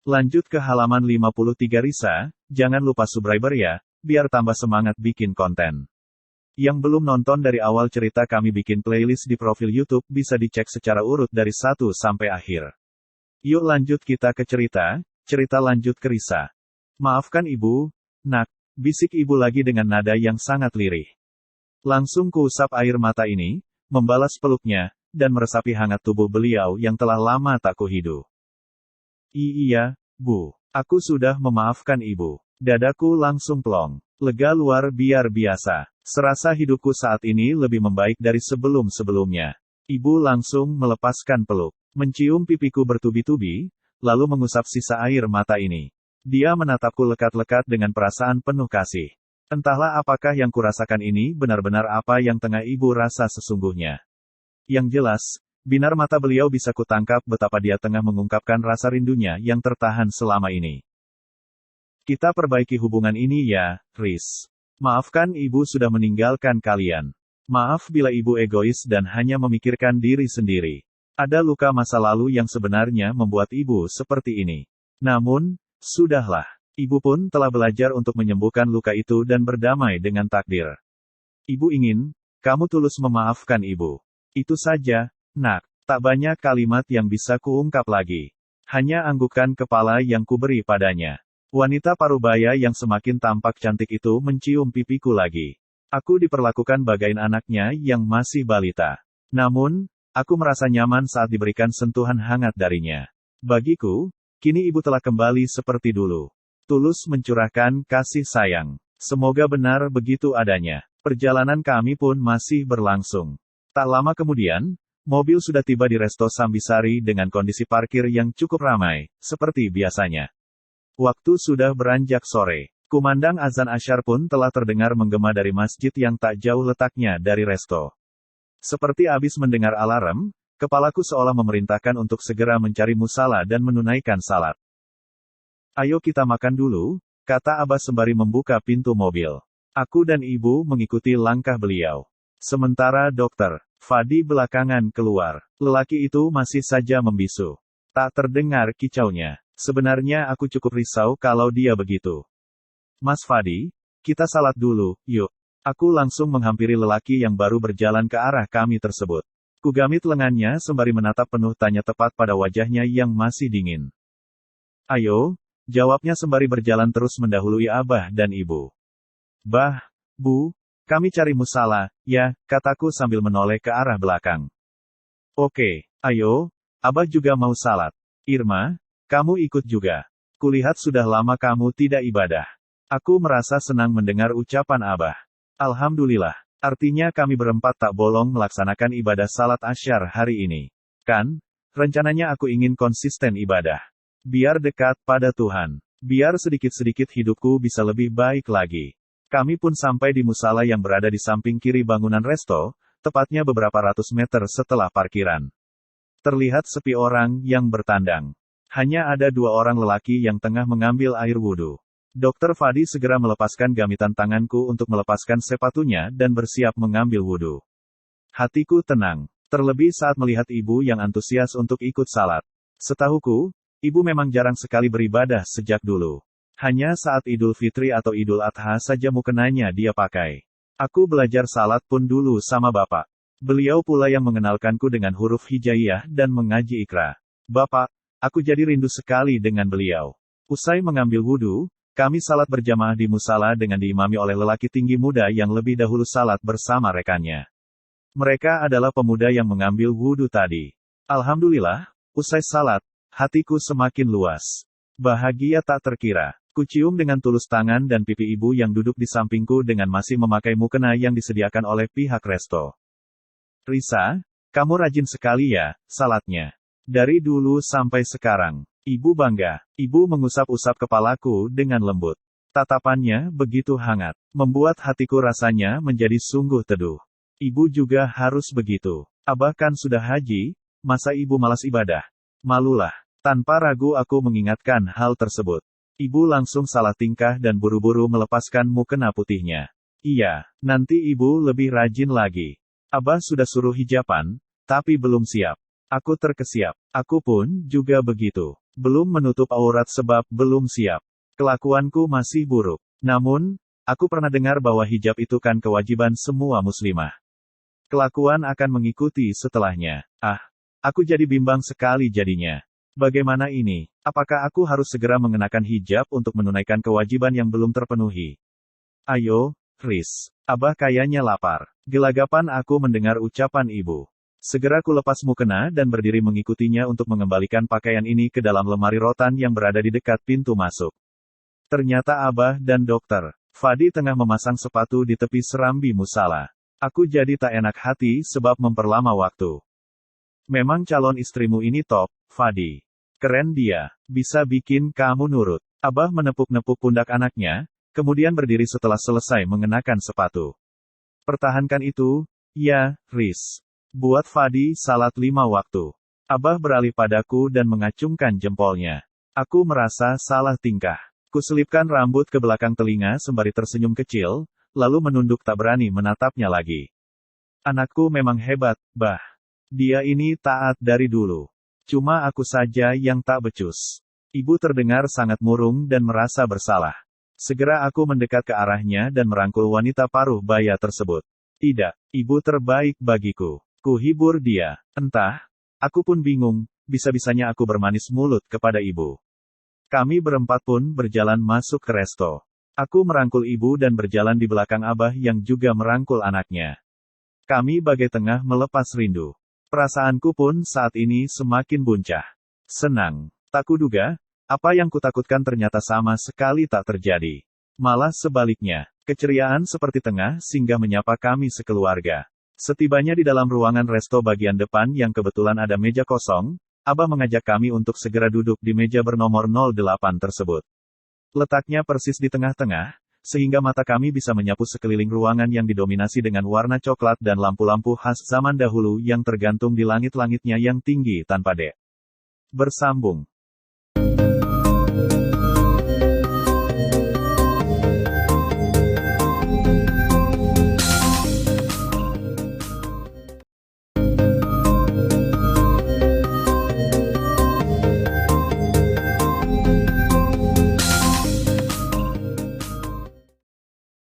Lanjut ke halaman 53 Risa, jangan lupa subscriber ya, biar tambah semangat bikin konten. Yang belum nonton dari awal cerita kami bikin playlist di profil YouTube bisa dicek secara urut dari 1 sampai akhir. Yuk lanjut kita ke cerita lanjut ke Risa. Maafkan ibu, nak, bisik ibu lagi dengan nada yang sangat lirih. Langsung kuusap air mata ini, membalas peluknya, dan meresapi hangat tubuh beliau yang telah lama tak kuhidu. Iya, Bu. Aku sudah memaafkan ibu. Dadaku langsung plong. Lega luar biasa. Serasa hidupku saat ini lebih membaik dari sebelum-sebelumnya. Ibu langsung melepaskan peluk. Mencium pipiku bertubi-tubi, lalu mengusap sisa air mata ini. Dia menatapku lekat-lekat dengan perasaan penuh kasih. Entahlah apakah yang kurasakan ini benar-benar apa yang tengah ibu rasa sesungguhnya. Yang jelas, binar mata beliau bisa kutangkap betapa dia tengah mengungkapkan rasa rindunya yang tertahan selama ini. Kita perbaiki hubungan ini ya, Riz. Maafkan ibu sudah meninggalkan kalian. Maaf bila ibu egois dan hanya memikirkan diri sendiri. Ada luka masa lalu yang sebenarnya membuat ibu seperti ini. Namun, sudahlah. Ibu pun telah belajar untuk menyembuhkan luka itu dan berdamai dengan takdir. Ibu ingin, kamu tulus memaafkan ibu. Itu saja, nak. Tak banyak kalimat yang bisa kuungkap lagi. Hanya anggukan kepala yang kuberi padanya. Wanita parubaya yang semakin tampak cantik itu mencium pipiku lagi. Aku diperlakukan bagaikan anaknya yang masih balita. Namun, aku merasa nyaman saat diberikan sentuhan hangat darinya. Bagiku, kini ibu telah kembali seperti dulu. Tulus mencurahkan kasih sayang. Semoga benar begitu adanya. Perjalanan kami pun masih berlangsung. Tak lama kemudian, mobil sudah tiba di Resto Sambisari dengan kondisi parkir yang cukup ramai, seperti biasanya. Waktu sudah beranjak sore. Kumandang azan asyar pun telah terdengar menggema dari masjid yang tak jauh letaknya dari resto. Seperti habis mendengar alarm, kepalaku seolah memerintahkan untuk segera mencari musala dan menunaikan salat. Ayo kita makan dulu, kata Abah sembari membuka pintu mobil. Aku dan ibu mengikuti langkah beliau. Sementara Dokter Fadi belakangan keluar. Lelaki itu masih saja membisu. Tak terdengar kicaunya. Sebenarnya aku cukup risau kalau dia begitu. Mas Fadi, kita salat dulu, yuk. Aku langsung menghampiri lelaki yang baru berjalan ke arah kami tersebut. Kugamit lengannya sembari menatap penuh tanya tepat pada wajahnya yang masih dingin. Ayo, jawabnya sembari berjalan terus mendahului Abah dan Ibu. Bah, Bu, kami cari musala, ya, kataku sambil menoleh ke arah belakang. Oke, ayo, Abah juga mau salat. Irma, kamu ikut juga. Kulihat sudah lama kamu tidak ibadah. Aku merasa senang mendengar ucapan Abah. Alhamdulillah, artinya kami berempat tak bolong melaksanakan ibadah salat asyar hari ini. Kan, rencananya aku ingin konsisten ibadah. Biar dekat pada Tuhan. Biar sedikit-sedikit hidupku bisa lebih baik lagi. Kami pun sampai di musala yang berada di samping kiri bangunan resto, tepatnya beberapa ratus meter setelah parkiran. Terlihat sepi orang yang bertandang. Hanya ada 2 orang lelaki yang tengah mengambil air wudhu. Dokter Fadi segera melepaskan gamitan tanganku untuk melepaskan sepatunya dan bersiap mengambil wudhu. Hatiku tenang, terlebih saat melihat ibu yang antusias untuk ikut salat. Setahuku, ibu memang jarang sekali beribadah sejak dulu. Hanya saat Idul Fitri atau Idul Adha saja mukenanya dia pakai. Aku belajar salat pun dulu sama bapak. Beliau pula yang mengenalkanku dengan huruf hijaiyah dan mengaji ikra. Bapak, aku jadi rindu sekali dengan beliau. Usai mengambil wudhu, kami salat berjamaah di musala dengan diimami oleh lelaki tinggi muda yang lebih dahulu salat bersama rekannya. Mereka adalah pemuda yang mengambil wudhu tadi. Alhamdulillah, usai salat, hatiku semakin luas. Bahagia tak terkira. Kucium dengan tulus tangan dan pipi ibu yang duduk di sampingku dengan masih memakai mukena yang disediakan oleh pihak resto. Risa, kamu rajin sekali ya, salatnya. Dari dulu sampai sekarang. Ibu bangga. Ibu mengusap-usap kepalaku dengan lembut. Tatapannya begitu hangat. Membuat hatiku rasanya menjadi sungguh teduh. Ibu juga harus begitu. Abah kan sudah haji, masa ibu malas ibadah? Malulah. Tanpa ragu aku mengingatkan hal tersebut. Ibu langsung salah tingkah dan buru-buru melepaskan mukena putihnya. Iya, nanti ibu lebih rajin lagi. Abah sudah suruh hijaban, tapi belum siap. Aku terkesiap. Aku pun juga begitu. Belum menutup aurat sebab belum siap. Kelakuanku masih buruk. Namun, aku pernah dengar bahwa hijab itu kan kewajiban semua muslimah. Kelakuan akan mengikuti setelahnya. Aku jadi bimbang sekali jadinya. Bagaimana ini? Apakah aku harus segera mengenakan hijab untuk menunaikan kewajiban yang belum terpenuhi? Ayo, Riz. Abah kayaknya lapar. Gelagapan aku mendengar ucapan ibu. Segera kulepas mukena dan berdiri mengikutinya untuk mengembalikan pakaian ini ke dalam lemari rotan yang berada di dekat pintu masuk. Ternyata Abah dan Dokter Fadi tengah memasang sepatu di tepi serambi musala. Aku jadi tak enak hati sebab memperlama waktu. Memang calon istrimu ini top, Fadi. Keren dia. Bisa bikin kamu nurut. Abah menepuk-nepuk pundak anaknya, kemudian berdiri setelah selesai mengenakan sepatu. Pertahankan itu, ya, Riz. Buat Fadi salat 5 waktu. Abah beralih padaku dan mengacungkan jempolnya. Aku merasa salah tingkah. Kuselipkan rambut ke belakang telinga sembari tersenyum kecil, lalu menunduk tak berani menatapnya lagi. Anakku memang hebat, Bah. Dia ini taat dari dulu. Cuma aku saja yang tak becus. Ibu terdengar sangat murung dan merasa bersalah. Segera aku mendekat ke arahnya dan merangkul wanita paruh baya tersebut. Tidak, ibu terbaik bagiku. Kuhibur dia. Entah, aku pun bingung, bisa-bisanya aku bermanis mulut kepada ibu. Kami berempat pun berjalan masuk ke resto. Aku merangkul ibu dan berjalan di belakang Abah yang juga merangkul anaknya. Kami bagai tengah melepas rindu. Perasaanku pun saat ini semakin buncah. Senang. Tak kuduga, apa yang kutakutkan ternyata sama sekali tak terjadi. Malah sebaliknya, keceriaan seperti tengah singgah menyapa kami sekeluarga. Setibanya di dalam ruangan resto bagian depan yang kebetulan ada meja kosong, Abah mengajak kami untuk segera duduk di meja bernomor 08 tersebut. Letaknya persis di tengah-tengah, sehingga mata kami bisa menyapu sekeliling ruangan yang didominasi dengan warna coklat dan lampu-lampu khas zaman dahulu yang tergantung di langit-langitnya yang tinggi tanpa dek. Bersambung.